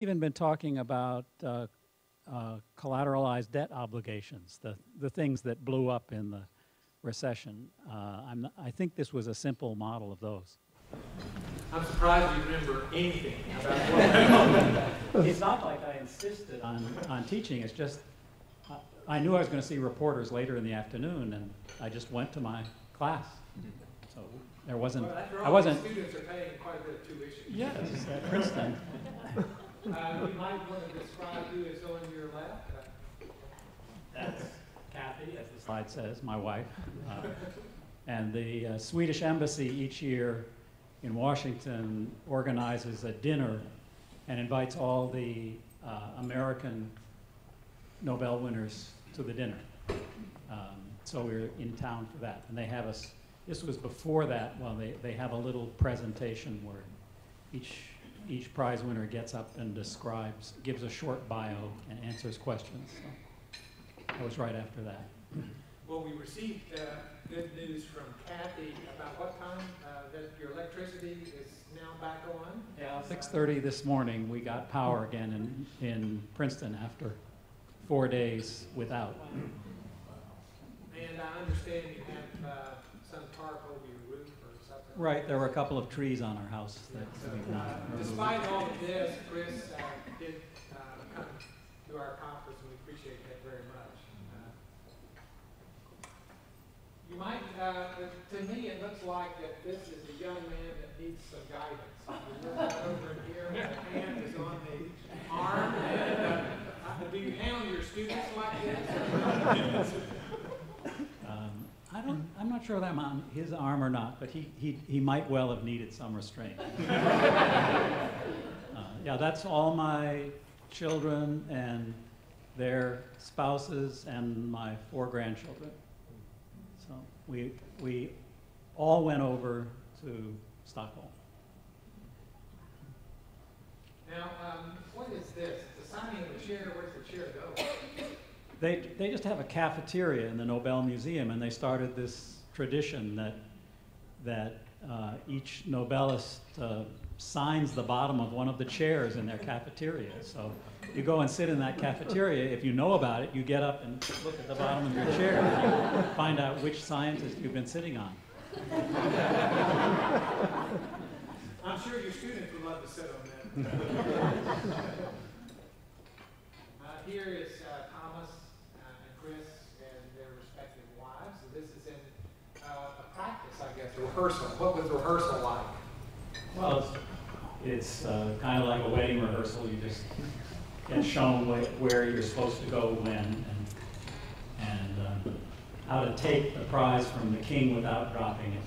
even been talking about collateralized debt obligations, the things that blew up in the recession. I think this was a simple model of those. I'm surprised you remember anything about what. It's not like I insisted on teaching. It's just I knew I was going to see reporters later in the afternoon, and I just went to my class. So there wasn't. Well, after all, I wasn't. Students are paying quite a bit of tuition. Yes, at Princeton. You might want to describe who is on your left. That's Kathy, as the slide says, my wife. And the Swedish Embassy each year in Washington organizes a dinner and invites all the American Nobel winners to the dinner. So we're in town for that. And they have us, this was before that, well, they have a little presentation where each prize winner gets up and gives a short bio and answers questions. So that was right after that. Well, we received good news from Kathy about what time that your electricity is now back on. Yeah, 6:30 this morning, we got power again in Princeton after 4 days without. And I understand you have some tarp over your roof or something. Right, there were a couple of trees on our house that we've not removed. Despite all of this, Chris did come to our conference, and we appreciate that very much. You might, to me, it looks like that this is a young man that needs some guidance. You look over here, the hand is on the arm, and do you handle your students like this? I'm not sure that I'm on his arm or not, but he might well have needed some restraint. Yeah, that's all my children and their spouses and my 4 grandchildren. So we all went over to Stockholm. Now, what is this? It's a signing of a chair. Where's the chair go? They just have a cafeteria in the Nobel Museum, and they started this tradition that each Nobelist signs the bottom of one of the chairs in their cafeteria. So you go and sit in that cafeteria. If you know about it, you get up and look at the bottom of your chair and you find out which scientist you've been sitting on. I'm sure your students would love to sit on that. Here is Thomas and Chris and their respective wives. So this is in a practice, I guess, rehearsal. What was rehearsal like? Well, it's kind of like a wedding rehearsal. You just get shown where you're supposed to go when and how to take the prize from the king without dropping it.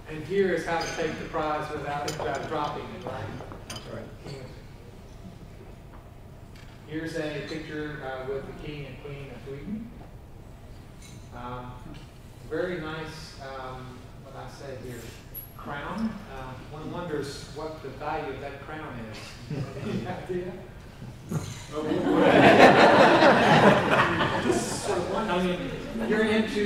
And here is how to take the prize without dropping it, right? That's right. Here's a picture with the king and queen of Sweden. Very nice, what I say here, crown. One wonders what the value of that crown is. Any idea? I mean, you're into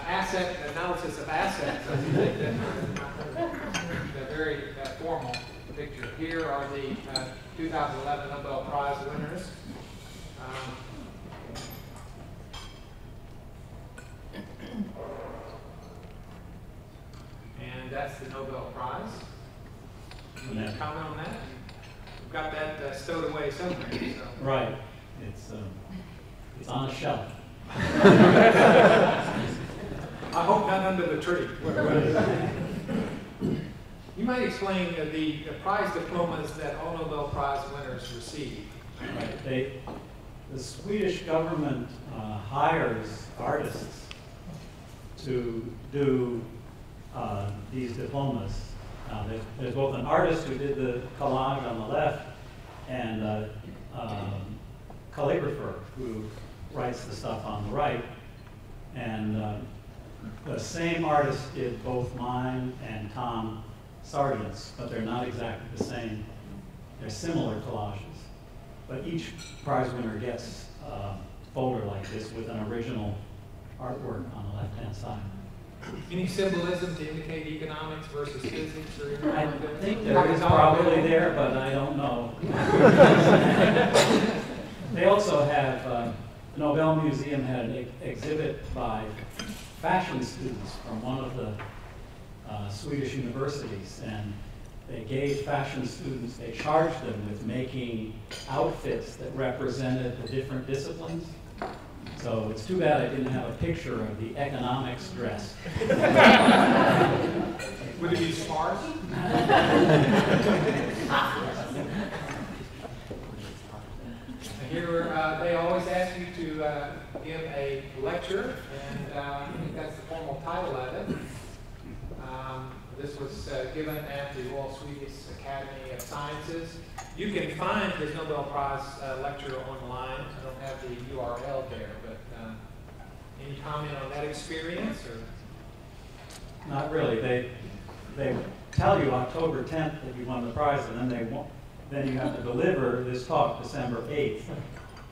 asset analysis of assets. I think that a very formal picture. Here are the 2011 Nobel Prize winners. And that's the Nobel Prize. Any comment on that? We've got that stowed away somewhere. So. Right. It's on a shelf. I hope not under the tree. You might explain the prize diplomas that all Nobel Prize winners receive. Right. The Swedish government hires artists to do these diplomas. There's both an artist who did the collage on the left and a calligrapher who writes the stuff on the right. And the same artist did both mine and Tom Sargent's, but they're not exactly the same. They're similar collages. But each prize winner gets a folder like this with an original artwork on the left-hand side. Any symbolism to indicate economics versus physics or anything I like that? think there is probably there, but I don't know. They also have, the Nobel Museum had an exhibit by fashion students from one of the Swedish universities, and they gave fashion students, they charged them with making outfits that represented the different disciplines. So it's too bad I didn't have a picture of the economics dress. Would it be sparse? Here, they always ask you to give a lecture, and I think that's the formal title of it. This was given at the Royal Swedish Academy of Sciences. You can find his Nobel Prize lecture online. I don't have the URL there, but any comment on that experience? Or? Not really. They tell you October 10th that you won the prize, and then they won't. Then you have to deliver this talk December 8th.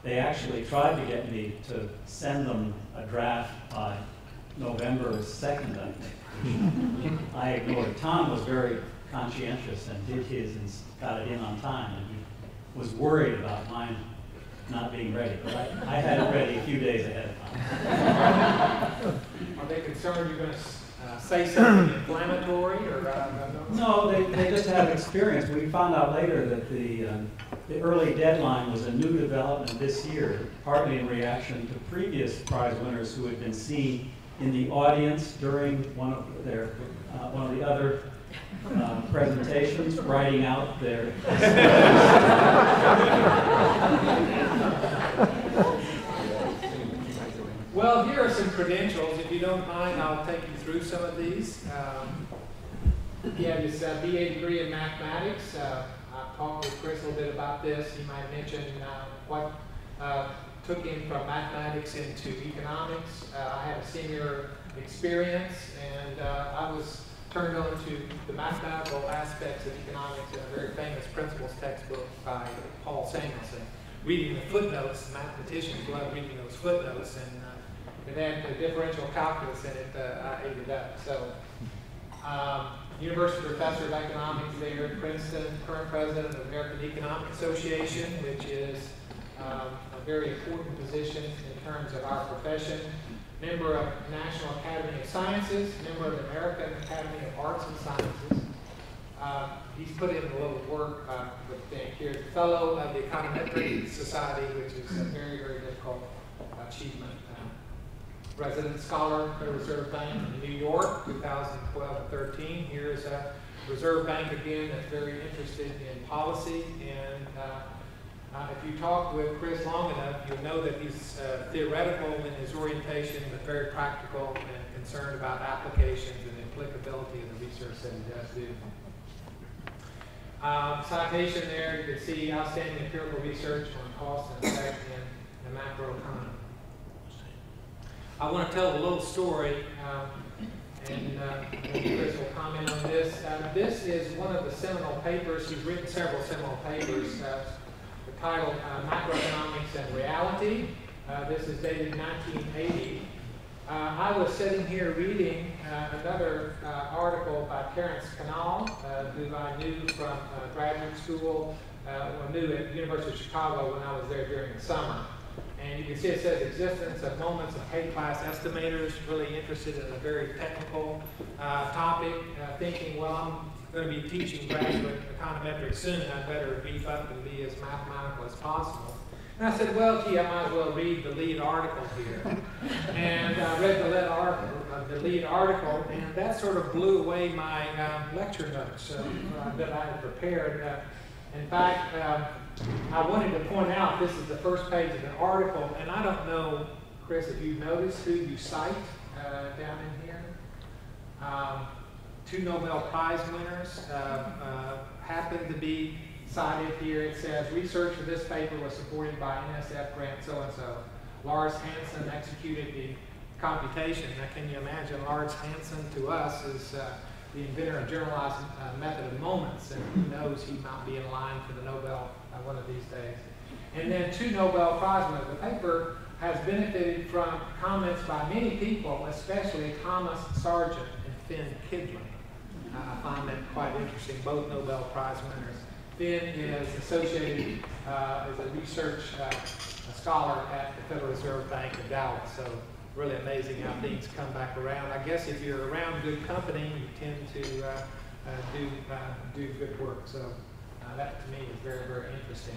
They actually tried to get me to send them a draft by November 2nd, I think. I ignored. Tom was very conscientious and did his and got it in on time, and he was worried about mine not being ready. But I had it ready a few days ahead of time. Are they concerned you're going to say something inflammatory, or No, they just have experience. We found out later that the early deadline was a new development this year, partly in reaction to previous prize winners who had been seen in the audience during one of the other presentations, writing out their. Well, here are some credentials. If you don't mind, I'll take you through some of these. He had his BA degree in mathematics. I've talked with Chris a little bit about this. He might mention what took him from mathematics into economics. I had a senior experience, and I was turned on to the mathematical aspects of economics in a very famous principles textbook by Paul Samuelson. Reading the footnotes, mathematicians love reading those footnotes, and it had the differential calculus in it. I ate it up. So, University Professor of Economics there at Princeton, current president of the American Economic Association, which is a very important position in terms of our profession. Member of National Academy of Sciences, member of the American Academy of Arts and Sciences. He's put in a little work with Dank here. Fellow of the Econometric Society, which is a very, very difficult achievement. Resident Scholar of the Reserve Bank in New York, 2012 and 13. Here's a Reserve Bank again that's very interested in policy. And if you talk with Chris long enough, you'll know that he's theoretical in his orientation, but very practical and concerned about applications and applicability of the research that he does do. Citation there, you can see outstanding empirical research on cost and effect in the macroeconomy. I want to tell a little story, and maybe Chris will comment on this. This is one of the seminal papers. He's written several seminal papers. The title, Macroeconomics and Reality. This is dated 1980. I was sitting here reading another article by Terence Canal, who I knew from graduate school, knew at the University of Chicago when I was there during the summer. And you can see it says existence of moments of K-class estimators, really interested in a very technical topic, thinking, well, I'm going to be teaching graduate econometrics soon, I'd better beef up and be as mathematical as possible. And I said, well, gee, I might as well read the lead article here. And I read the lead article, and that sort of blew away my lecture notes that I had prepared. In fact, I wanted to point out, this is the first page of the article, and I don't know, Chris, if you've noticed who you cite down in here. 2 Nobel Prize winners happen to be cited here. It says, research for this paper was supported by NSF grant so-and-so. Lars Hansen executed the computation. Now, can you imagine Lars Hansen to us is the inventor of generalized method of moments, and who knows, he might be in line for the Nobel one of these days. And then 2 Nobel Prize winners. The paper has benefited from comments by many people, especially Thomas Sargent and Finn Kidlin. I find that quite interesting, both Nobel Prize winners. Finn is associated as a research scholar at the Federal Reserve Bank of Dallas. So really amazing how things come back around. I guess if you're around good company, you tend to do good work. So that to me is very, very interesting.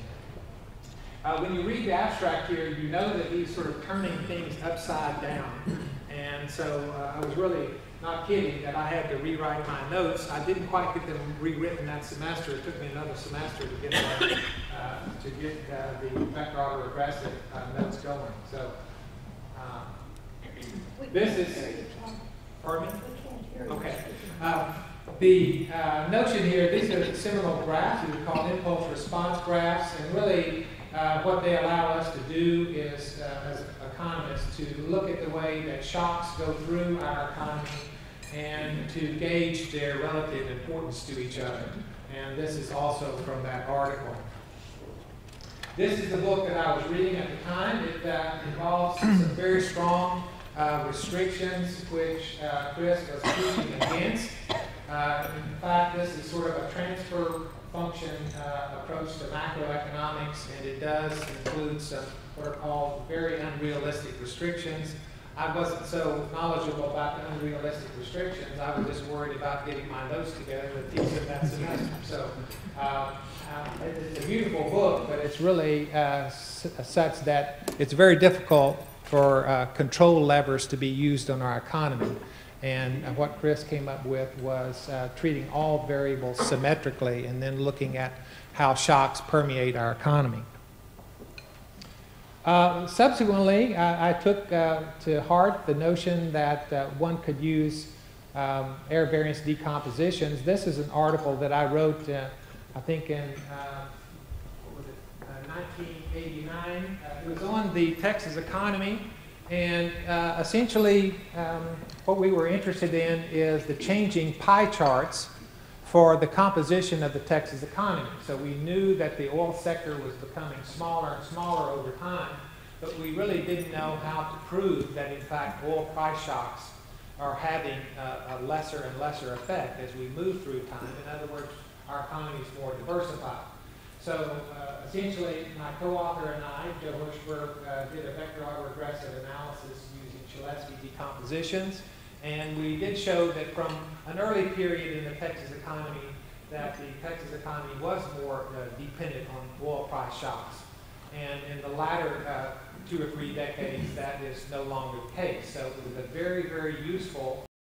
When you read the abstract here, you know that he's sort of turning things upside down. And so I was really not kidding that I had to rewrite my notes. I didn't quite get them rewritten that semester. It took me another semester to get the vector autoregressive notes going. So this is, pardon me? Okay. The notion here, these are the seminal graphs, we would call impulse response graphs, and really what they allow us to do is, as economists, to look at the way that shocks go through our economy and to gauge their relative importance to each other. And this is also from that article. This is the book that I was reading at the time. It involves some very strong restrictions which Chris was speaking against. In fact, this is sort of a transfer function approach to macroeconomics, and it does include some what are called very unrealistic restrictions. I wasn't so knowledgeable about the unrealistic restrictions. I was just worried about getting my notes together to teach them that semester. So it's a beautiful book, but it's really such that it's very difficult for control levers to be used on our economy. And what Chris came up with was treating all variables symmetrically and then looking at how shocks permeate our economy. Subsequently, I took to heart the notion that one could use error variance decompositions. This is an article that I wrote, I think in 1989. It was on the Texas economy. And essentially, what we were interested in is the changing pie charts for the composition of the Texas economy. So we knew that the oil sector was becoming smaller and smaller over time, but we really didn't know how to prove that, in fact, oil price shocks are having a lesser and lesser effect as we move through time. In other words, our economy is more diversified. So essentially, my co-author and I, Joe Hirschberg, did a vector autoregressive analysis using Cholesky decompositions. And we did show that from an early period in the Texas economy, that the Texas economy was more dependent on oil price shocks. And in the latter 2 or 3 decades, that is no longer the case. So it was a very, very useful